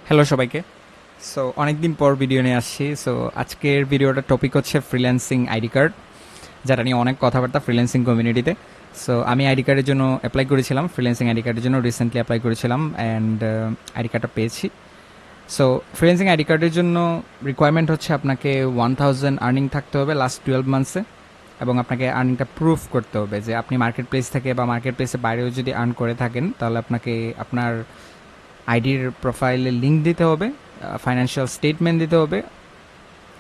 Hello সবাইকে। So অনেকদিন পর ভিডিও নিয়ে আসছি। সো আজকের ভিডিওটার টপিক হচ্ছে ফ্রিল্যান্সিং আইডি কার্ড, যেটা নিয়ে অনেক কথাবার্তা ফ্রিল্যান্সিং কমিউনিটিতে। সো আমি আইডি কার্ডের জন্য অ্যাপ্লাই করেছিলাম, ফ্রিল্যান্সিং আইডি কার্ডের জন্য রিসেন্টলি অ্যাপ্লাই করেছিলাম অ্যান্ড আইডি কার্ডটা পেয়েছি। সো ফ্রিল্যান্সিং আইডি কার্ডের জন্য রিকোয়ারমেন্ট হচ্ছে আপনাকে 1000 আর্নিং থাকতে হবে লাস্ট 12 মান্থসে, এবং আপনাকে আর্নিংটা প্রুফ করতে হবে যে আপনি মার্কেট প্লেস থেকে বা মার্কেট প্লেসের বাইরেও যদি আর্ন করে থাকেন তাহলে আপনাকে আপনার আইডির প্রোফাইলে লিঙ্ক দিতে হবে, ফাইন্যান্সিয়াল স্টেটমেন্ট দিতে হবে,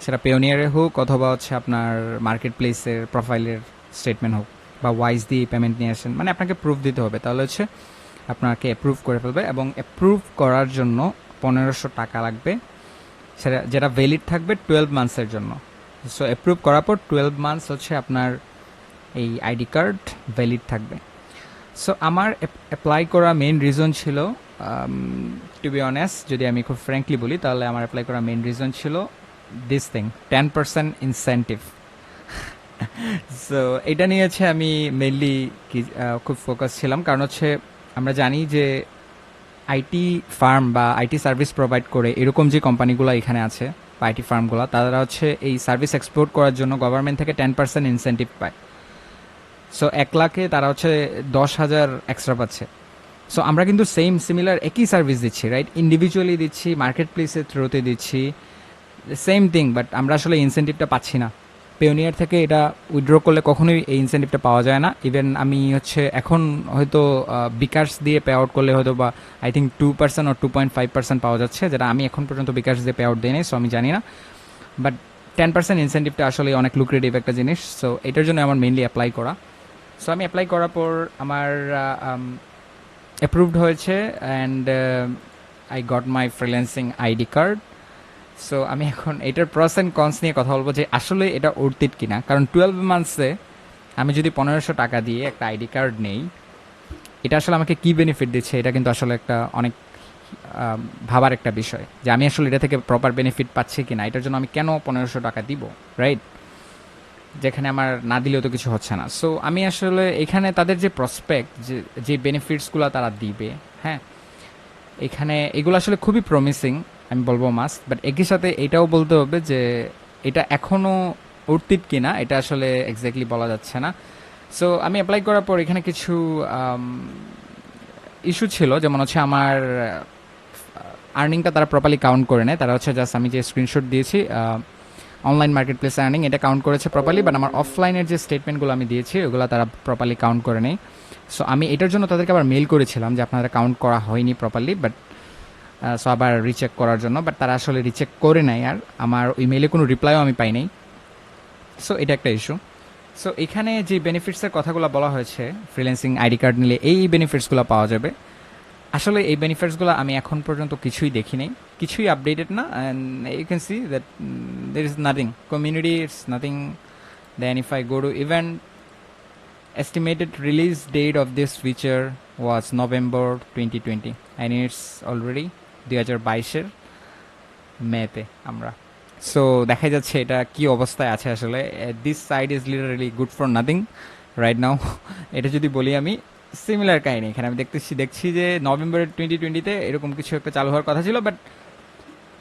সেটা পেওনিয়ারে হোক অথবা হচ্ছে আপনার মার্কেট প্লেসের প্রোফাইলের স্টেটমেন্ট হোক, বা ওয়াইজ দিয়ে পেমেন্ট নিয়ে আসেন, মানে আপনাকে প্রুফ দিতে হবে, তাহলে হচ্ছে আপনাকে অ্যাপ্রুভ করে ফেলবে। এবং অ্যাপ্রুভ করার জন্য 1500 টাকা লাগবে, সেটা যেটা ভ্যালিড থাকবে 12 মান্থসের জন্য। সো অ্যাপ্রুভ করার পর 12 মান্থস হচ্ছে আপনার এই আইডি কার্ড ভ্যালিড থাকবে। সো আমার অ্যাপ্লাই করা মেইন রিজন ছিল, টু বি অনেস্ট, যদি আমি খুব ফ্র্যাঙ্কলি বলি, তাহলে আমার অ্যাপ্লাই করা মেইন রিজন ছিল দিস থিং, 10% ইনসেন্টিভ। সো এটা নিয়ে হচ্ছে আমি মেইনলি খুব ফোকাস ছিলাম, কারণ হচ্ছে আমরা জানি যে আইটি ফার্ম বা আইটি সার্ভিস প্রোভাইড করে এরকম যে কোম্পানিগুলো এখানে আছে বা আইটি ফার্মগুলো, তারা হচ্ছে এই সার্ভিস এক্সপোর্ট করার জন্য গভর্নমেন্ট থেকে 10% ইনসেন্টিভ পায়। সো 1 লাখে তারা হচ্ছে 10,000 এক্সট্রা পাচ্ছে। সো আমরা কিন্তু সিমিলার একই সার্ভিস দিচ্ছি, রাইট? ইন্ডিভিজুয়ালি দিচ্ছি, মার্কেট প্লেসের থ্রুতে দিচ্ছি, সেম থিং, বাট আমরা আসলে ইনসেন্টিভটা পাচ্ছি না। পেওনিয়ার থেকে এটা উইথড্র করলে কখনোই এই ইনসেন্টিভটা পাওয়া যায় না। ইভেন আমি হচ্ছে এখন হয়তো বিকাশ দিয়ে পে আউট করলে হয়তো বা আই থিঙ্ক 2% or 2.5% পাওয়া যাচ্ছে, যেটা আমি এখন পর্যন্ত বিকাশ দিয়ে পে আউট দিই নাই, সো আমি জানি না। বাট 10% ইনসেন্টিভটা আসলে অনেক লুক্রেটিভ একটা জিনিস। সো এটার জন্য আমার মেইনলি অ্যাপ্লাই করা। সো আমি অ্যাপ্লাই করার পর আমার অ্যাপ্রুভড হয়েছে and I got my freelancing ID card. So আমি এখন এটার প্রস অ্যান্ড কনস নিয়ে কথা বলবো যে আসলে এটা অর্থিত কিনা। কারণ 12 মান্থসে আমি যদি 1500 টাকা দিয়ে একটা আইডি কার্ড নেই, এটা আসলে আমাকে কি বেনিফিট দিচ্ছে, এটা কিন্তু আসলে একটা অনেক ভাবার একটা বিষয়, যে আমি আসলে এটা থেকে প্রপার বেনিফিট পাচ্ছি কিনা, এটার জন্য আমি কেন 1500 টাকা দিব, রাইট? যেখানে আমার না দিলেও তো কিছু হচ্ছে না। সো আমি আসলে এখানে তাদের যে প্রসপেক্ট, যে বেনিফিটসগুলো তারা দিবে, হ্যাঁ, এখানে এগুলো আসলে খুবই প্রমিসিং, আমি বলবো মাস্ট। বাট একই সাথে এটাও বলতে হবে যে এটা এখনও অর্থিত কিনা, এটা আসলে এক্স্যাক্টলি বলা যাচ্ছে না। সো আমি অ্যাপ্লাই করার পর এখানে কিছু ইস্যু ছিল, যেমন হচ্ছে আমার আর্নিংটা তারা প্রপারলি কাউন্ট করে নেয়। তারা হচ্ছে জাস্ট আমি যে স্ক্রিনশট দিয়েছি অনলাইন মার্কেট প্লেস আর্নিং, এটা কাউন্ট করেছে প্রপারলি, বাট আমার অফলাইনের যে স্টেটমেন্টগুলো আমি দিয়েছি ওগুলো তারা প্রপারলি কাউন্ট করে নেই। সো আমি এটার জন্য তাদেরকে আবার মেল করেছিলাম যে আপনারা কাউন্ট করা হয়নি প্রপারলি, বাট সো আবার রিচেক করার জন্য, বাট তারা আসলে রিচেক করে নাই, আর আমার ওই মেলে কোনো রিপ্লাইও আমি পাই নাই। সো এটা একটা ইস্যু। সো এখানে যে বেনিফিটসের কথাগুলো বলা হয়েছে, ফ্রিল্যান্সিং আইডি কার্ড নিলে এই বেনিফিটসগুলো পাওয়া যাবে, আসলে এই বেনিফিটসগুলো আমি এখন পর্যন্ত কিছুই দেখি নাই, কিছুই আপডেটেড না। And you can see that there is nothing, community it's nothing. Then if I go to event, estimated release date of this feature was November 2020 and it's already 2022-এর মেতে আমরা। সো দেখা যাচ্ছে এটা কি অবস্থায় আছে আসলে। This side is literally good for nothing right now. এটা যদি বলি আমি, সিমিলার কাহিনী এখানে আমি দেখছি যে নভেম্বর 2020-তে এরকম কিছু একটা চালু হওয়ার কথা ছিল, বাট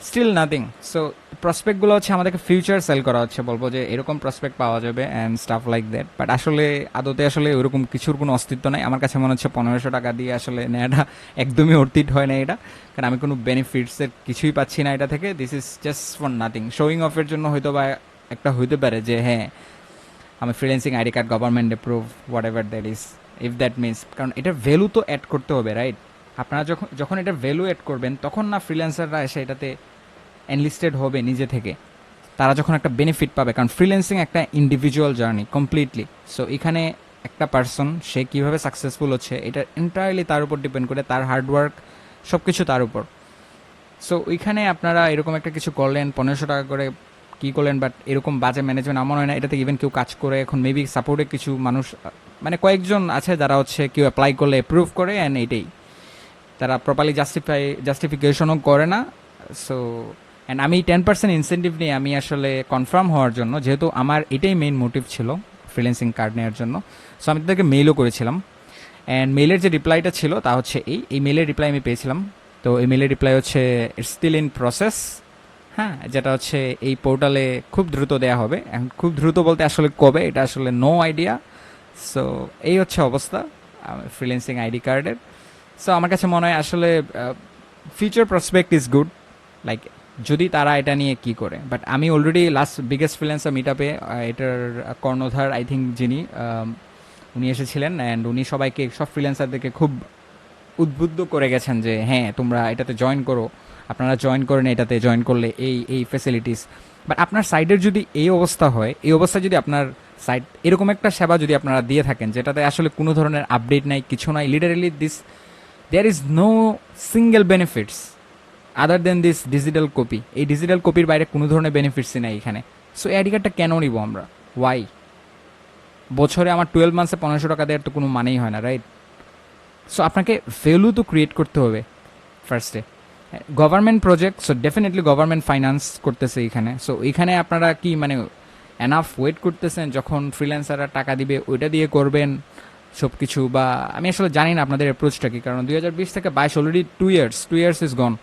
স্টিল নাথিং। সো প্রসপেক্টগুলো হচ্ছে আমাদেরকে ফিউচার সেল করা হচ্ছে, বলবো যে এরকম প্রসপেক্ট পাওয়া যাবে and staff like that, but আসলে আদতে আসলে ওরকম কিছুর কোনো অস্তিত্ব নাই। আমার কাছে মনে হচ্ছে 1500 টাকা দিয়ে আসলে নেওয়াটা একদমই অর্থিত হয় না এটা, কারণ আমি কোনো বেনিফিটসের কিছুই পাচ্ছি না এটা থেকে। This is just for nothing, showing অফের জন্য হয়তো বা একটা হইতে পারে যে হ্যাঁ আমি freelancing ID card government approve, what ever that is, if that means, কারণ এটার ভ্যালু তো অ্যাড করতে হবে, রাইট? আপনারা যখন যখন এটার ভ্যালু অ্যাড করবেন তখন না ফ্রিল্যান্সাররা এসে এটাতে এনলিস্টেড হবে নিজে থেকে, তারা যখন একটা বেনিফিট পাবে। কারণ ফ্রিল্যান্সিং একটা ইন্ডিভিজুয়াল জার্নি কমপ্লিটলি। সো এখানে একটা পার্সন সে কীভাবে সাকসেসফুল হচ্ছে এটা এন্টায়ারলি তার উপর ডিপেন্ড করে, তার হার্ডওয়ার্ক সব কিছু তার উপর। সো ওইখানে আপনারা এরকম একটা কিছু করলেন, 1500 টাকা করে কী করলেন, বাট এরকম বাজে ম্যানেজমেন্ট আমার হয় না এটাতে। ইভেন কেউ কাজ করে এখন মেবি সাপোর্টে কিছু মানুষ, মানে কয়েকজন আছে যারা হচ্ছে কেউ অ্যাপ্লাই করলে অ্যাপ্রুভ করে, অ্যান্ড এইটাই তারা প্রপারলি জাস্টিফিকেশনও করে না। সো অ্যান্ড আমি 10% ইনসেন্টিভ নিয়ে আমি আসলে কনফার্ম হওয়ার জন্য, যেহেতু আমার এটাই মেইন মোটিভ ছিল ফ্রিল্যান্সিং কার্ড নেওয়ার জন্য, সো আমি তাদেরকে মেইলও করেছিলাম। অ্যান্ড মেইলের যে রিপ্লাইটা ছিল তা হচ্ছে এই মেইলের রিপ্লাই আমি পেয়েছিলাম তো ইমেলের রিপ্লাই হচ্ছে ইটস স্টিল ইন প্রসেস। হ্যাঁ, যেটা হচ্ছে এই পোর্টালে খুব দ্রুত দেয়া হবে। এখন খুব দ্রুত বলতে আসলে কবে, এটা আসলে নো আইডিয়া। সো এই হচ্ছে অবস্থা ফ্রিল্যান্সিং আইডি কার্ডের। সো আমার কাছে মনে হয় আসলে future prospect is good, like যদি তারা এটা নিয়ে কি করে। বাট আমি অলরেডি লাস্ট বিগেস্ট ফ্রিল্যান্সার মিট আপে এটার কর্ণধার আই থিঙ্ক যিনি উনি এসেছিলেন, অ্যান্ড উনি সবাইকে সব ফ্রিল্যান্সারদেরকে খুব উদ্বুদ্ধ করে গেছেন যে হ্যাঁ তোমরা এটাতে জয়েন করো, আপনারা জয়েন করেন, এটাতে জয়েন করলে এই এই ফ্যাসিলিটিস। বাট আপনার সাইটের যদি এই অবস্থা হয়, এই অবস্থায় যদি আপনার সাইট এরকম একটা সেবা যদি আপনারা দিয়ে থাকেন যেটাতে আসলে কোনো ধরনের আপডেট নাই, কিছু নাই, literally this there is no single benefits other than this digital copy, এই ডিজিটাল কপির বাইরে কোনো ধরনের বেনিফিটসই নাই এখানে। সো এই আইডি কার্ডটা কেন নিব আমরা, ওয়াই? বছরে আমার 12 মান্থসে 1500 টাকা দেওয়ার তো কোনো মানেই হয় না, রাইট? সো আপনাকে ভ্যালু তো ক্রিয়েট করতে হবে ফার্স্টে। Government project, so definitely government finance করতেছে এখানে। সো এখানে আপনারা কি মানে এনাফ ওয়েট করতেছেন যখন ফ্রিল্যান্সাররা টাকা দিবে ওইটা দিয়ে করবেন সব কিছু? বা আমি আসলে জানি না আপনাদের অ্যাপ্রোচটা কি, কারণ 2020 থেকে 22 already 2 years is gone.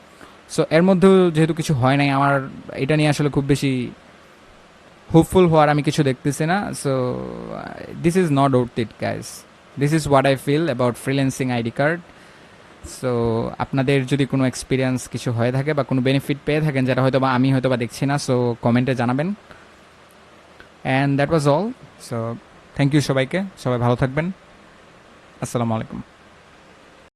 So এর মধ্যেও যেহেতু কিছু হয় নাই, আমার এটা নিয়ে আসলে খুব বেশি হোপফুল হওয়ার আমি কিছু দেখতেছি না। So this is not worth it guys, this is what I feel about freelancing ID card. So আপনাদের যদি কোনো এক্সপিরিয়েন্স কিছু হয়ে থাকে বা কোনো বেনিফিট পেয়ে থাকেন যেটা হয়তো বা আমি হয়তো বা দেখছি না, সো কমেন্টে জানাবেন। And that was all. So thank you সবাইকে, সবাই ভালো থাকবেন। আসসালামু আলাইকুম।